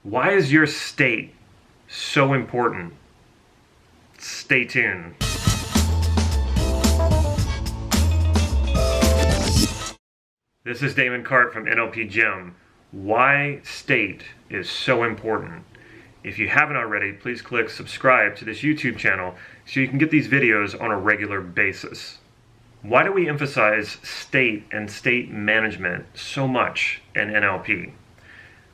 Why is your state so important? Stay tuned. This is Damon Cart from NLP Gym. Why state is so important. If you haven't already, please click subscribe to this YouTube channel so you can get these videos on a regular basis. Why do we emphasize state and state management so much in NLP?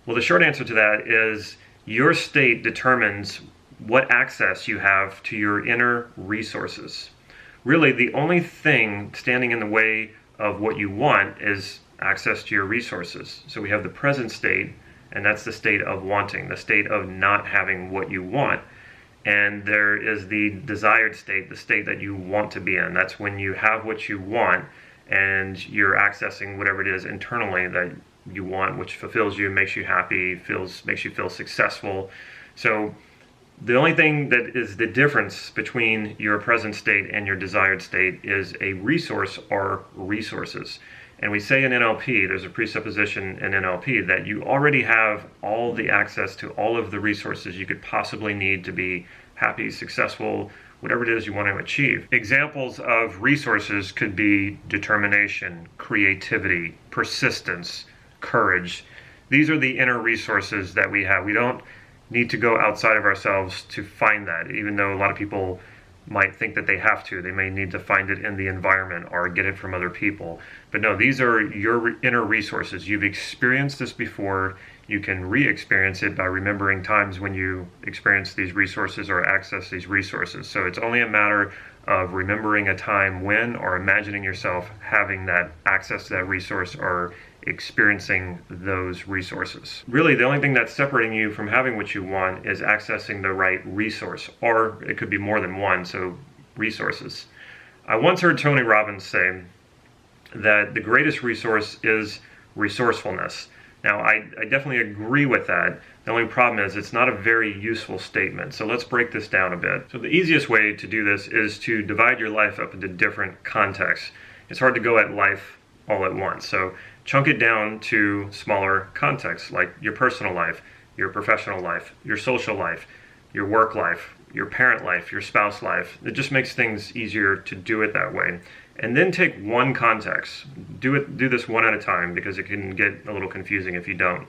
Well, the short answer to that is your state determines what access you have to your inner resources. Really, the only thing standing in the way of what you want is access to your resources. So we have the present state, and that's the state of wanting, the state of not having what you want. And there is the desired state, the state that you want to be in. That's when you have what you want and you're accessing whatever it is internally that you want, which fulfills you, makes you happy, makes you feel successful. So the only thing that is the difference between your present state and your desired state is a resource or resources. And we say in NLP, there's a presupposition in NLP that you already have all the access to all of the resources you could possibly need to be happy, successful, whatever it is you want to achieve. Examples of resources could be determination, creativity, persistence, courage. These are the inner resources that we have. We don't need to go outside of ourselves to find that, even though a lot of people might think that they have to. They may need to find it in the environment or get it from other people. But no, these are your inner resources. You've experienced this before. You can re-experience it by remembering times when you experienced these resources or access these resources. So it's only a matter of remembering a time when, or imagining yourself having that access to that resource or experiencing those resources. Really, the only thing that's separating you from having what you want is accessing the right resource, or it could be more than one, so resources. I once heard Tony Robbins say that the greatest resource is resourcefulness. Now, I definitely agree with that. The only problem is it's not a very useful statement. So let's break this down a bit. So the easiest way to do this is to divide your life up into different contexts. It's hard to go at life all at once. So chunk it down to smaller contexts, like your personal life, your professional life, your social life, your work life, your parent life, your spouse life. It just makes things easier to do it that way. And then take one context. Do this one at a time, because it can get a little confusing if you don't.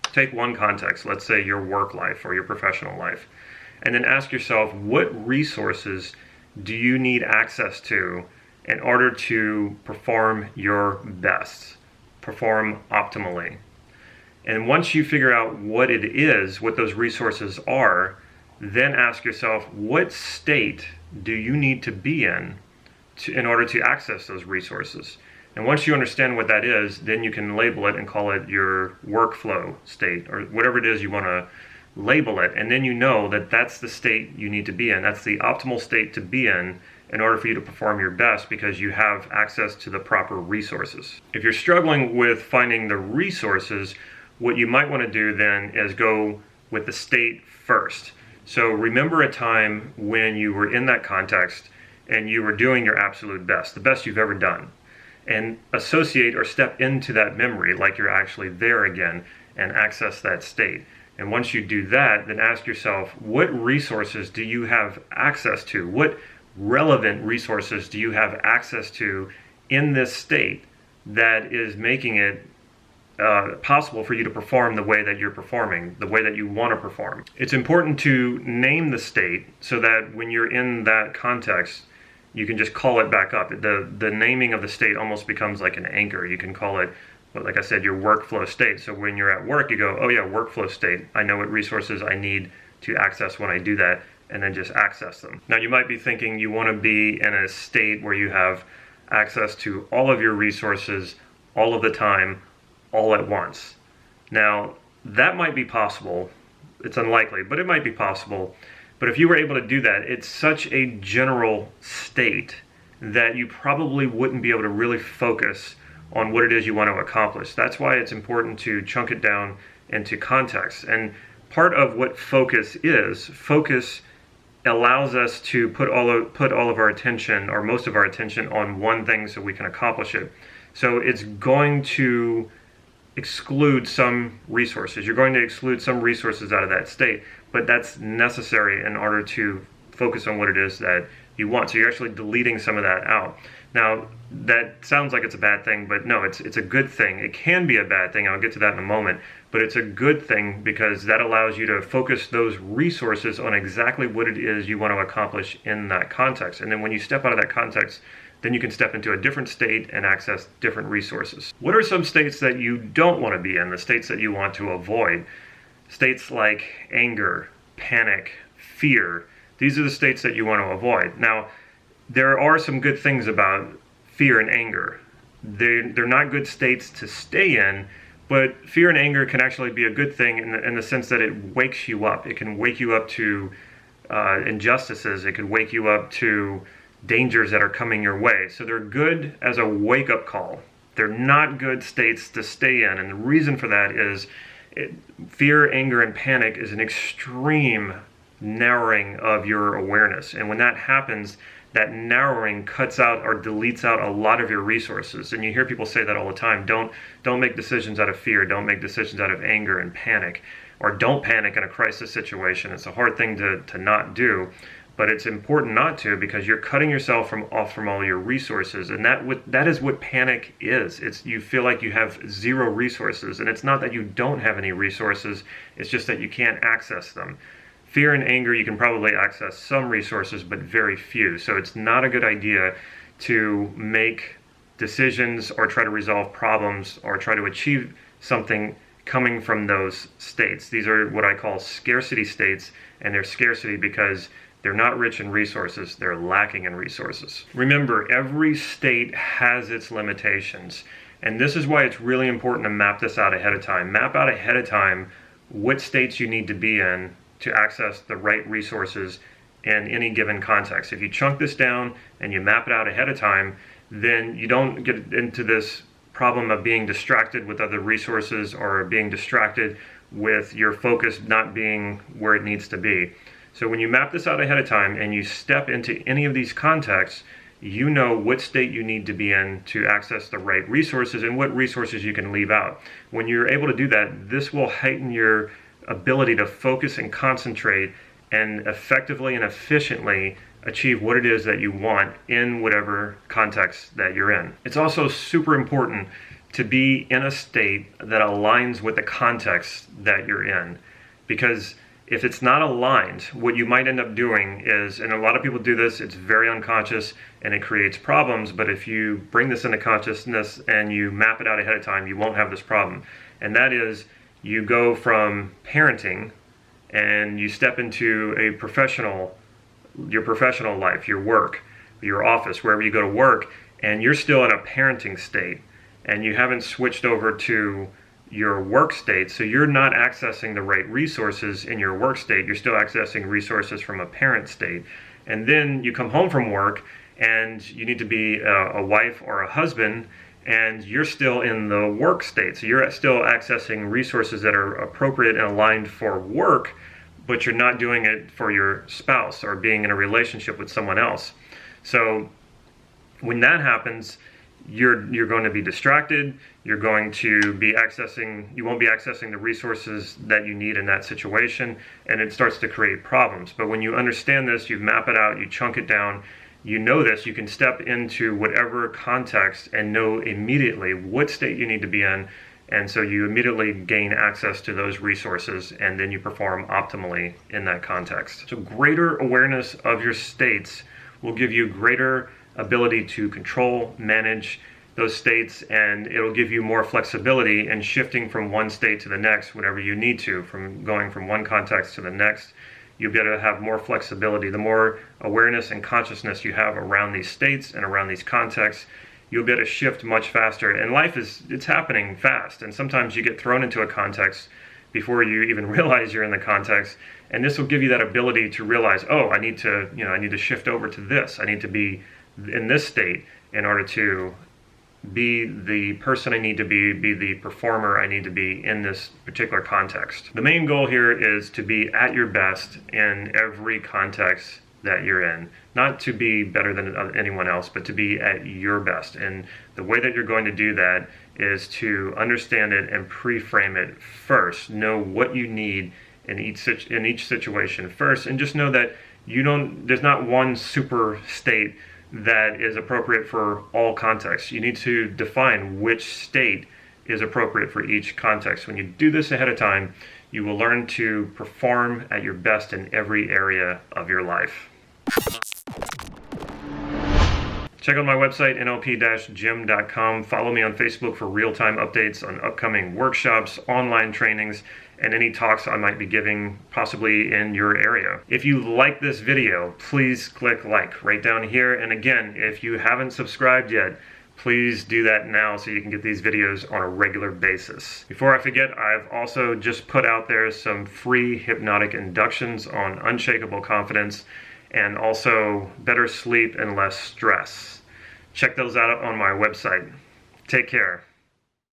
Take one context, let's say your work life or your professional life, and then ask yourself, what resources do you need access to in order to perform your best, perform optimally? And once you figure out what it is, what those resources are, then ask yourself, what state do you need to be in order to access those resources? And once you understand what that is, then you can label it and call it your workflow state, or whatever it is you want to label it. And then you know that that's the state you need to be in. That's the optimal state to be in order for you to perform your best, because you have access to the proper resources. If you're struggling with finding the resources, what you might want to do then is go with the state first. So remember a time when you were in that context and you were doing your absolute best, the best you've ever done. And associate or step into that memory like you're actually there again and access that state. And once you do that, then ask yourself, what resources do you have access to? What relevant resources do you have access to in this state that is making it possible for you to perform the way that you're performing, the way that you want to perform? It's important to name the state so that when you're in that context, you can just call it back up. The naming of the state almost becomes like an anchor. You can call it, well, like I said, your workflow state. So when you're at work, you go, oh yeah, workflow state. I know what resources I need to access when I do that, and then just access them. Now you might be thinking you want to be in a state where you have access to all of your resources all of the time, all at once. Now that might be possible. It's unlikely, but it might be possible. But if you were able to do that, it's such a general state that you probably wouldn't be able to really focus on what it is you want to accomplish. That's why it's important to chunk it down into context. And part of what focus allows us to put all of our attention, or most of our attention, on one thing so we can accomplish it. So it's going to exclude some resources. You're going to exclude some resources out of that state, but that's necessary in order to focus on what it is that you want. So you're actually deleting some of that out. Now, that sounds like it's a bad thing, but no, it's a good thing. It can be a bad thing. I'll get to that in a moment, but it's a good thing because that allows you to focus those resources on exactly what it is you want to accomplish in that context. And then when you step out of that context, then you can step into a different state and access different resources. What are some states that you don't want to be in, the states that you want to avoid? States like anger, panic, fear. These are the states that you want to avoid. Now, there are some good things about fear and anger. They're not good states to stay in, but fear and anger can actually be a good thing in the sense that it wakes you up. It can wake you up to injustices. It could wake you up to dangers that are coming your way. So they're good as a wake-up call. They're not good states to stay in, and the reason for that is fear, anger, and panic is an extreme narrowing of your awareness. And when that happens, that narrowing cuts out or deletes out a lot of your resources. And you hear people say that all the time. Don't make decisions out of fear. Don't make decisions out of anger and panic. Or don't panic in a crisis situation. It's a hard thing to not do. But it's important not to, because you're cutting yourself off from all your resources. And that is what panic is. You feel like you have zero resources. And it's not that you don't have any resources. It's just that you can't access them. Fear and anger, you can probably access some resources, but very few. So it's not a good idea to make decisions or try to resolve problems or try to achieve something coming from those states. These are what I call scarcity states, and they're scarcity because they're not rich in resources, they're lacking in resources. Remember, every state has its limitations, and this is why it's really important to map this out ahead of time. Map out ahead of time what states you need to be in to access the right resources in any given context. If you chunk this down and you map it out ahead of time, then you don't get into this problem of being distracted with other resources or being distracted with your focus not being where it needs to be. So when you map this out ahead of time and you step into any of these contexts, you know what state you need to be in to access the right resources and what resources you can leave out. When you're able to do that, this will heighten your ability to focus and concentrate and effectively and efficiently achieve what it is that you want in whatever context that you're in. It's also super important to be in a state that aligns with the context that you're in, because if it's not aligned, what you might end up doing is, and a lot of people do this, it's very unconscious and it creates problems, but if you bring this into consciousness and you map it out ahead of time, you won't have this problem. And that is, you go from parenting and you step into your professional life, your work, your office, wherever you go to work, and you're still in a parenting state and you haven't switched over to your work state, so you're not accessing the right resources in your work state. You're still accessing resources from a parent state. And then you come home from work and you need to be a wife or a husband, and you're still in the work state. So you're still accessing resources that are appropriate and aligned for work, but you're not doing it for your spouse or being in a relationship with someone else. So when that happens, you're going to be distracted. You're going to be you won't be accessing the resources that you need in that situation, and it starts to create problems. But when you understand this, you map it out, you chunk it down, you know this, you can step into whatever context and know immediately what state you need to be in, and so you immediately gain access to those resources, and then you perform optimally in that context. So greater awareness of your states will give you greater ability to control, manage those states, and it'll give you more flexibility in shifting from one state to the next whenever you need to, from going from one context to the next. You'll be able to have more flexibility. The more awareness and consciousness you have around these states and around these contexts, you'll be able to shift much faster. And life it's happening fast, and sometimes you get thrown into a context before you even realize you're in the context, and this will give you that ability to realize, oh, I need to shift over to this. I need to be in this state in order to be the person I need to be the performer I need to be in this particular context. The main goal here is to be at your best in every context that you're in. Not to be better than anyone else, but to be at your best. And the way that you're going to do that is to understand it and pre-frame it first. Know what you need in each situation first, and just know that there's not one super state that is appropriate for all contexts. You need to define which state is appropriate for each context. When you do this ahead of time, you will learn to perform at your best in every area of your life. Check out my website, nlp-gym.com. Follow me on Facebook for real-time updates on upcoming workshops, online trainings, and any talks I might be giving possibly in your area. If you like this video, please click like right down here. And again, if you haven't subscribed yet, please do that now so you can get these videos on a regular basis. Before I forget, I've also just put out there some free hypnotic inductions on unshakable confidence and also better sleep and less stress. Check those out on my website. Take care.